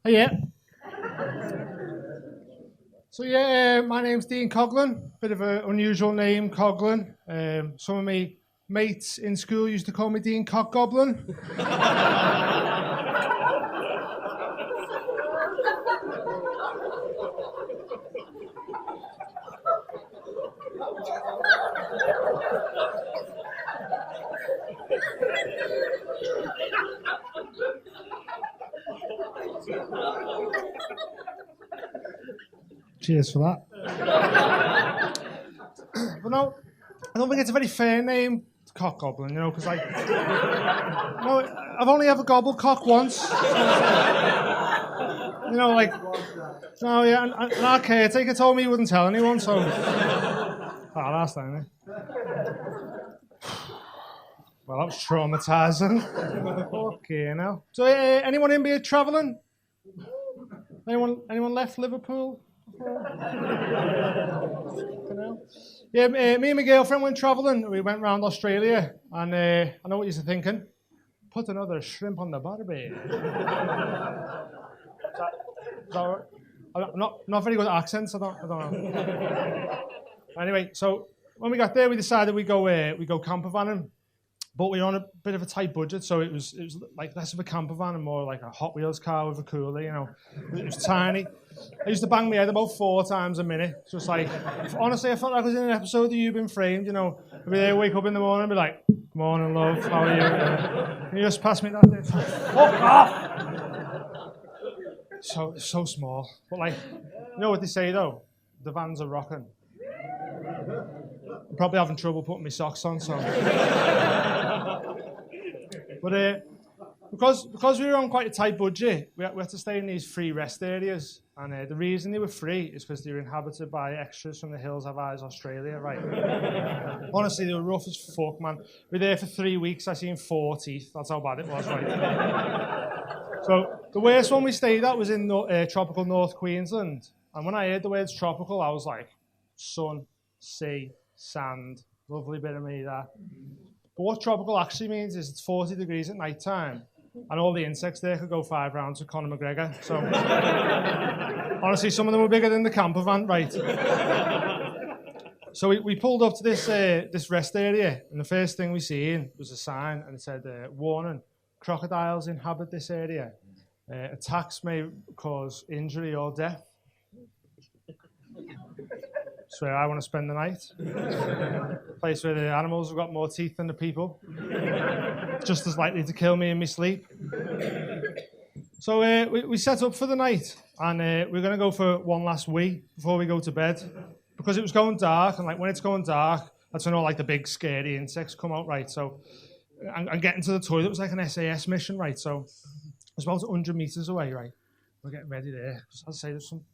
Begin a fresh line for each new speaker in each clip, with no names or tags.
Oh, yeah. So yeah, my name's Dean Coughlin. Bit of an unusual name, Coughlin. Some of my mates in school used to call me Dean Cockgoblin. Cheers for that. But no, I don't think it's a very fair name, Cock Goblin, you know, because like, no, I've only ever gobbled cock once. You know, like, no, yeah, and our caretaker told me he wouldn't tell anyone, so. Last time, eh? Well, that was traumatising. Okay, now. So, anyone in here travelling? Anyone left Liverpool? Yeah, me and my girlfriend went travelling. We went round Australia, and I know what you're thinking. Put another shrimp on the barbie. I'm not very good at accents. I don't know. Anyway, so when we got there, we decided we go camper vanning, but we were on a bit of a tight budget, so it was like less of a camper van and more like a Hot Wheels car with a cooler. You know, it was tiny. I used to bang my head about 4 times a minute. Just like, honestly, I felt like I was in an episode of You've Been Framed. You know, I'd be there, wake up in the morning, and be like, "Good morning, love. How are you? Can you just pass me that?" Fuck off! So small, but like, you know what they say though? The vans are rocking. I'm probably having trouble putting my socks on, so. But because we were on quite a tight budget, we had to stay in these free rest areas, and the reason they were free is because they were inhabited by extras from the Hills Have Eyes, Australia, right? Honestly, they were rough as fuck, man. We were there for 3 weeks. I seen 4 teeth. That's how bad it was, right? So the worst one we stayed at was in tropical North Queensland, and when I heard the words tropical, I was like, sun, sea, sand, lovely bit of me there. But what tropical actually means is it's 40 degrees at night time, and all the insects there could go 5 rounds with Conor McGregor. So honestly, some of them were bigger than the camper van, right? So we pulled up to this rest area, and the first thing we seen was a sign, and it said, "Warning: crocodiles inhabit this area. Attacks may cause injury or death." So I want to spend the night. A place where the animals have got more teeth than the people. Just as likely to kill me in my sleep. So we set up for the night, and we're going to go for one last wee before we go to bed. Because it was going dark, and like when it's going dark, that's when all like the big scary insects come out, right? So, and getting to the toilet was like an SAS mission, right? So it was about 100 metres away, right? We're getting ready there. As I say, there's some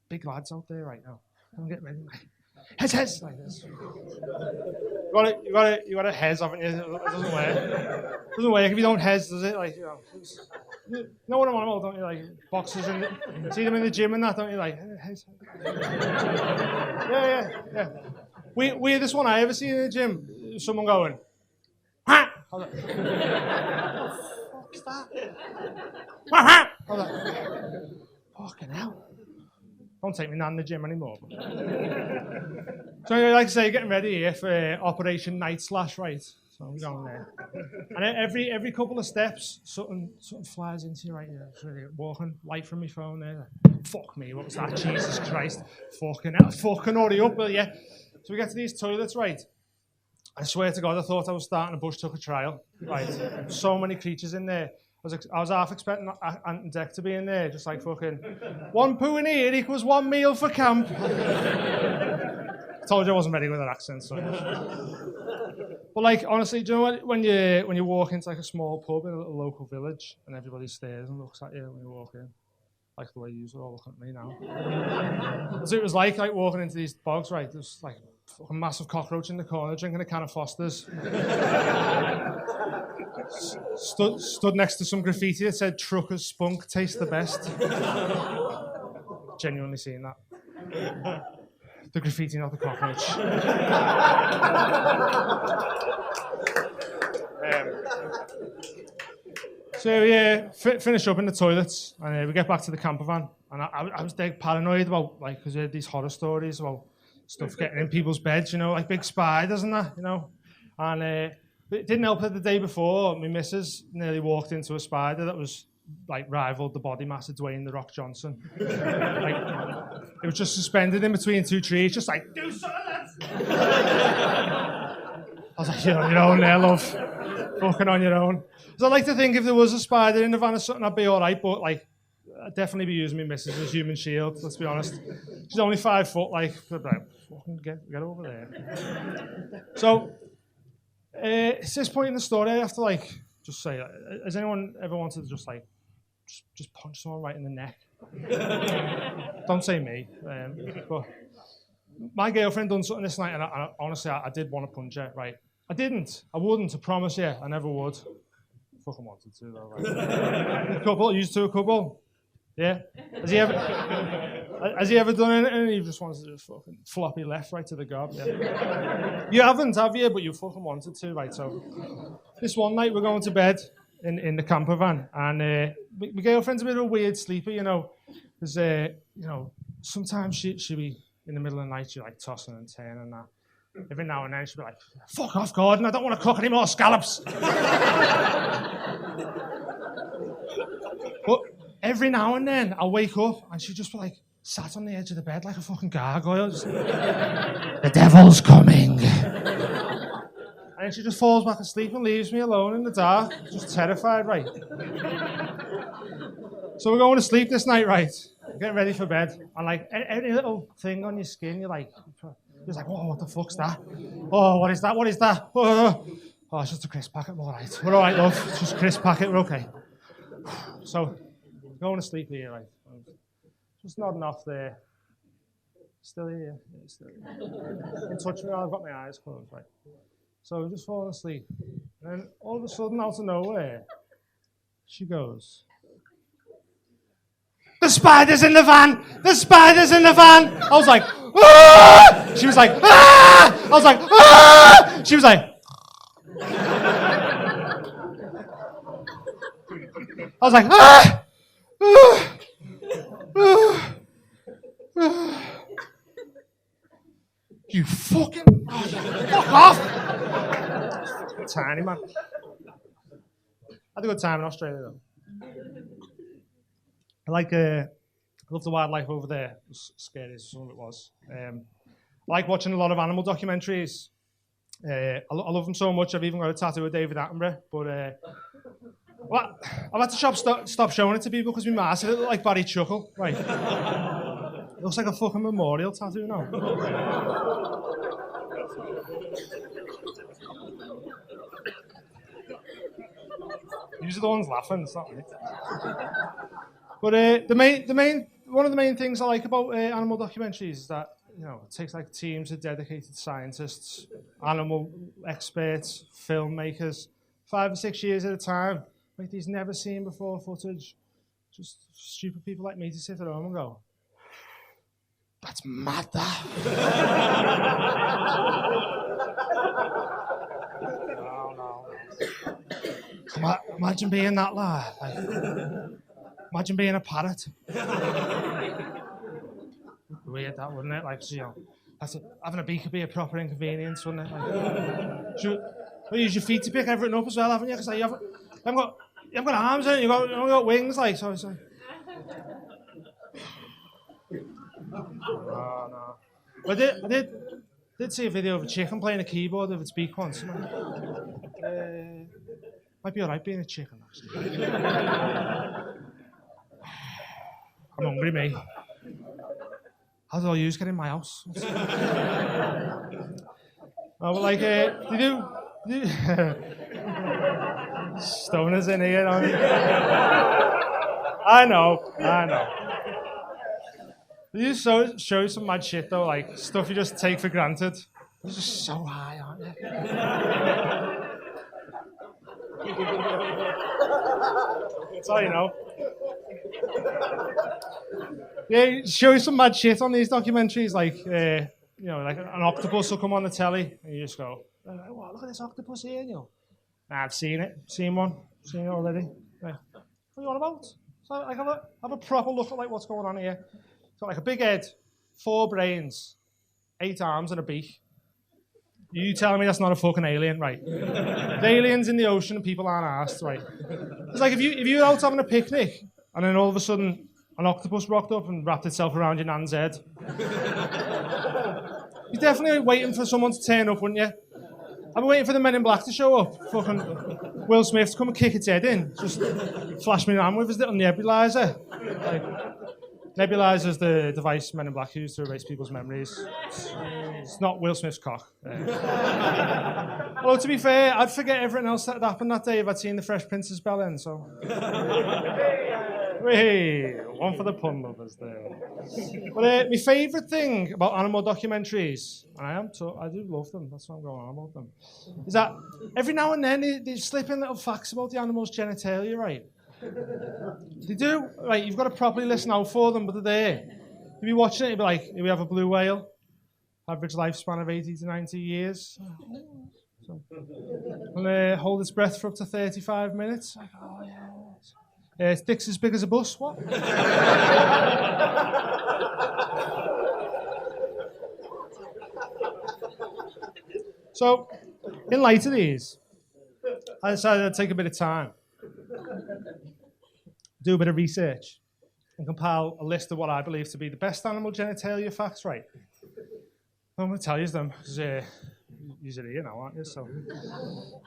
big lads out there right now. I'm getting ready. Hez, like this. You got a hez, haven't you? It doesn't work. It doesn't work if you don't hez, does it? Like, you know what I'm on about, don't you? Like boxers and see them in the gym and that, don't you? Like hez. Yeah. Weirdest one I ever seen in the gym. Someone going, ha! I was like, what the fuck's that? I was like, fucking hell. Don't take me nan in the gym anymore. So like I say, getting ready here for Operation Night Slash, right? So I'm going there. And every couple of steps, something flies into you right here. So walking, light from my phone there. Fuck me, what was that? Jesus Christ. Fucking hell, fucking hurry up, will ya? So we get to these toilets, right? I swear to God, I thought I was starting a Bush Tucker trial, right? So many creatures in there. I was half expecting Ant and Dec to be in there, just like fucking, 1 poo in here equals 1 meal for camp. I told you I wasn't very good at accents. So. But like, honestly, do you know what? When you walk into like a small pub in a little local village and everybody stares and looks at you when you walk in, like the way you are all looking at me now. So it was like walking into these bogs, right? There's like a massive cockroach in the corner drinking a can of Foster's. Stood next to some graffiti that said "Trucker's spunk tastes the best." Genuinely seeing that. The graffiti, not the cockroach. So we finish up in the toilets, and we get back to the camper van, and I was dead paranoid about, like, because we had these horror stories about stuff getting in people's beds, you know, like big spiders and that, you know. And it didn't help that the day before, my missus nearly walked into a spider that was, like, rivaled the body mass of Dwayne "The Rock" Johnson. Like, it was just suspended in between two trees, just like, do something, lads! I was like, you're on your own there, love. Fucking on your own. So I'd like to think if there was a spider in the van or something, I'd be all right, but, like, I'd definitely be using my missus as human shield, let's be honest. She's only 5 foot, like, fucking get over there. So, it's this point in the story I have to, like, just say, has anyone ever wanted to just, like, just punch someone right in the neck? Don't say me. But my girlfriend done something this night, and honestly, I did want to punch her, right? I wouldn't, I promise you, I never would. Fucking wanted to, though, right? A couple, used to a couple. Yeah? Has he ever done anything and he just wants to just fucking floppy left right to the gob? Yeah. You haven't, have you? But you fucking wanted to, right? So this one night we're going to bed in the camper van, and my girlfriend's a bit of a weird sleeper, you know, because you know, sometimes she'll be in the middle of the night, she'll like tossing and turning and that. Every now and then she'll be like, fuck off, Gordon, I don't want to cook any more scallops. But every now and then I'll wake up and she'll just be like sat on the edge of the bed like a fucking gargoyle. Just, the devil's coming. And then she just falls back asleep and leaves me alone in the dark, just terrified, right? So we're going to sleep this night, right? Getting ready for bed. And like any little thing on your skin, you're like, oh, what the fuck's that? Oh, what is that? What is that? Oh, it's just a crisp packet. We're all right. We're all right, love. It's just a crisp packet. We're okay. So, going to sleep here, right? Just nodding off there. Still here. Yeah, still here. In touch with me, I've got my eyes closed, right? So, just falling asleep. And then, all of a sudden, out of nowhere, she goes, the spider's in the van! The spider's in the van! I was like, ah! She was like, ah! I was like, ah! She was like, I was like, ah! Ah! Ah! Ah! You fucking, fuck off! Tiny man. I had a good time in Australia though. I love the wildlife over there. As scary as some of it was. I like watching a lot of animal documentaries. I love them so much. I've even got a tattoo of David Attenborough. But well, I've had to stop showing it to people because my ma said it looked like Barry Chuckle. Right? It looks like a fucking memorial tattoo now. These are the ones laughing. It's not me. But one of the main things I like about animal documentaries is that, you know, it takes like teams of dedicated scientists, animal experts, filmmakers, 5 or 6 years at a time, like these never seen before footage. Just stupid people like me to sit at home and go, that's mad, that. No. Imagine being that lad. Like, imagine being a parrot. Weird, that, wouldn't it? Like, you know, having a bee could be a proper inconvenience, wouldn't it? Like, you use your feet to pick everything up as well, haven't you? Because like, you haven't got arms, haven't you? You've got wings, like, so it's like... No. But I did see a video of a chicken playing a keyboard with its beak once. Might be alright being a chicken, actually. I'm hungry, mate. How do I use get in my house? Oh, but like, they do stoners in here, aren't you? I know. They just show you some mad shit though, like stuff you just take for granted. You're just so high, aren't you? That's all you know. Yeah, show you some mad shit on these documentaries, like, you know, like an octopus will come on the telly, and you just go, oh, look at this octopus here, you know. Nah, I've seen it, seen one, seen it already. Right. What are you on about? So like, have a proper look at like what's going on here. It's got like a big head, 4 brains, 8 arms and a beak. You telling me that's not a fucking alien, right? The aliens in the ocean and people aren't asked, right? It's like if you were out having a picnic and then all of a sudden an octopus rocked up and wrapped itself around your nan's head. You're definitely waiting for someone to turn up, wouldn't you? I've been waiting for the Men in Black to show up. Fucking Will Smith to come and kick its head in. Just flash me around with his little nebulizer. Like, nebulizer's the device Men in Black use to erase people's memories. It's not Will Smith's cock. Although, to be fair, I'd forget everything else that happened that day if I'd seen the Fresh Prince's bell end, so... Hey, one for the pun lovers there. But my favourite thing about animal documentaries, and I do love them, that's why I'm going on about them, is that every now and then they slip in little facts about the animal's genitalia, right? They do, right, you've got to properly listen out for them, but they're there. You'll be watching it, you'll be like, here we have a blue whale, average lifespan of 80 to 90 years. So, and hold its breath for up to 35 minutes. Like, oh, yeah. Its dick's as big as a bus, what? So, in light of these, I decided I'd take a bit of time, do a bit of research, and compile a list of what I believe to be the best animal genitalia facts, right? I'm going to tell you them, because you're here now, aren't you? So,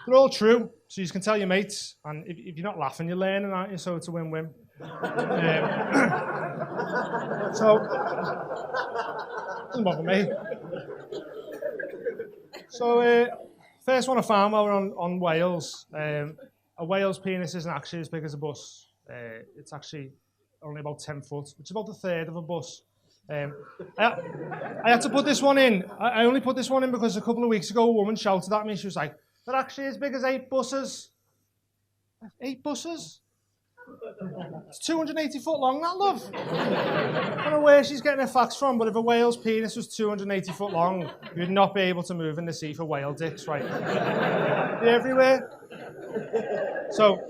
they're all true, so you can tell your mates, and if you're not laughing, you're learning, aren't you? So it's a win-win. So, doesn't bother me. So, first one I found while we're on whales. A whale's penis isn't actually as big as a bus. It's actually only about 10 foot, which is about a third of a bus. I had to put this one in. I only put this one in because a couple of weeks ago a woman shouted at me. She was like, "They're actually as big as 8 buses." 8 buses? It's 280 foot long, that love. I don't know where she's getting her facts from, but if a whale's penis was 280 foot long, you'd not be able to move in the sea for whale dicks, right? They're everywhere. So,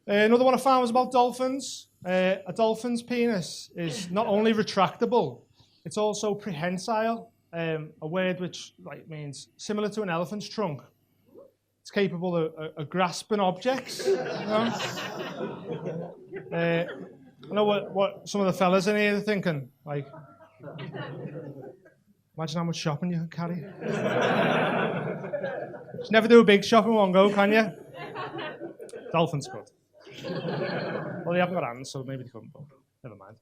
another one I found was about dolphins. A dolphin's penis is not only retractable, it's also prehensile, a word which means similar to an elephant's trunk. It's capable of grasping objects. You know? I know what some of the fellas in here are thinking. Like, imagine how much shopping you could carry. You never do a big shop in one go, can you? Dolphins could. Well, they haven't got hands, so maybe they couldn't, but never mind.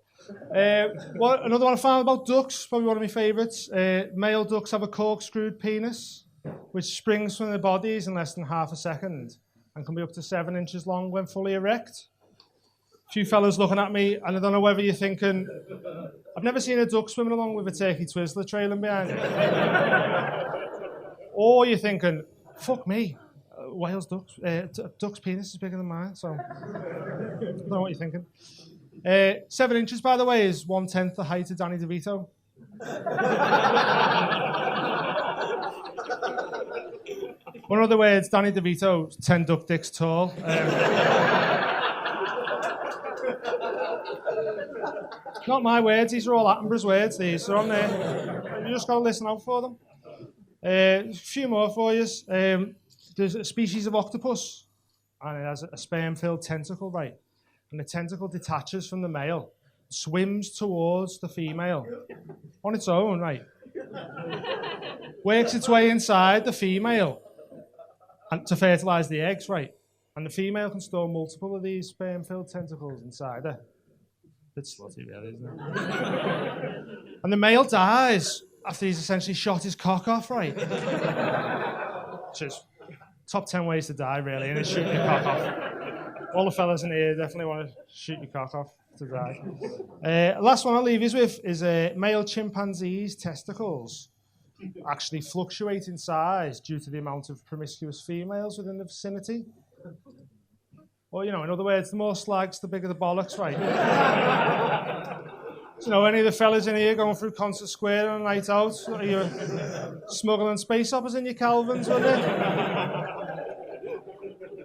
Another one I found about ducks, probably one of my favourites. Male ducks have a corkscrewed penis, which springs from their bodies in less than half a second and can be up to 7 inches long when fully erect. A few fellas looking at me, and I don't know whether you're thinking, I've never seen a duck swimming along with a turkey twizzler trailing behind it. Or you're thinking, fuck me. Duck's penis is bigger than mine, so I don't know what you're thinking. 7 inches, by the way, is 1/10 the height of Danny DeVito. One other words, Danny DeVito, 10 duck dicks tall. Not my words, these are all Attenborough's words, these are on there. You just got to listen out for them. A few more for you. There's a species of octopus, and it has a sperm-filled tentacle, right? And the tentacle detaches from the male, swims towards the female on its own, right? Works its way inside the female and to fertilise the eggs, right? And the female can store multiple of these sperm-filled tentacles inside her. Bit slutty, really, isn't it? And the male dies after he's essentially shot his cock off, right? Which is top 10 ways to die, really, and it's shooting your cock off. All the fellas in here definitely want to shoot your cock off to die. Last one I'll leave you with is male chimpanzees' testicles actually fluctuate in size due to the amount of promiscuous females within the vicinity. Or, in other words, the more slags, the bigger the bollocks, right? Any of the fellas in here going through Concert Square on a night out, are you smuggling space hoppers in your Calvins, were they?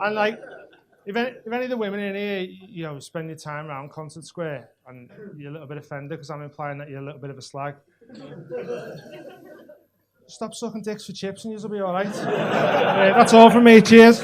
And If any of the women in here, you know, spend your time around Concert Square and you're a little bit offended because I'm implying that you're a little bit of a slag, stop sucking dicks for chips and you'll be all right. That's all from me. Cheers.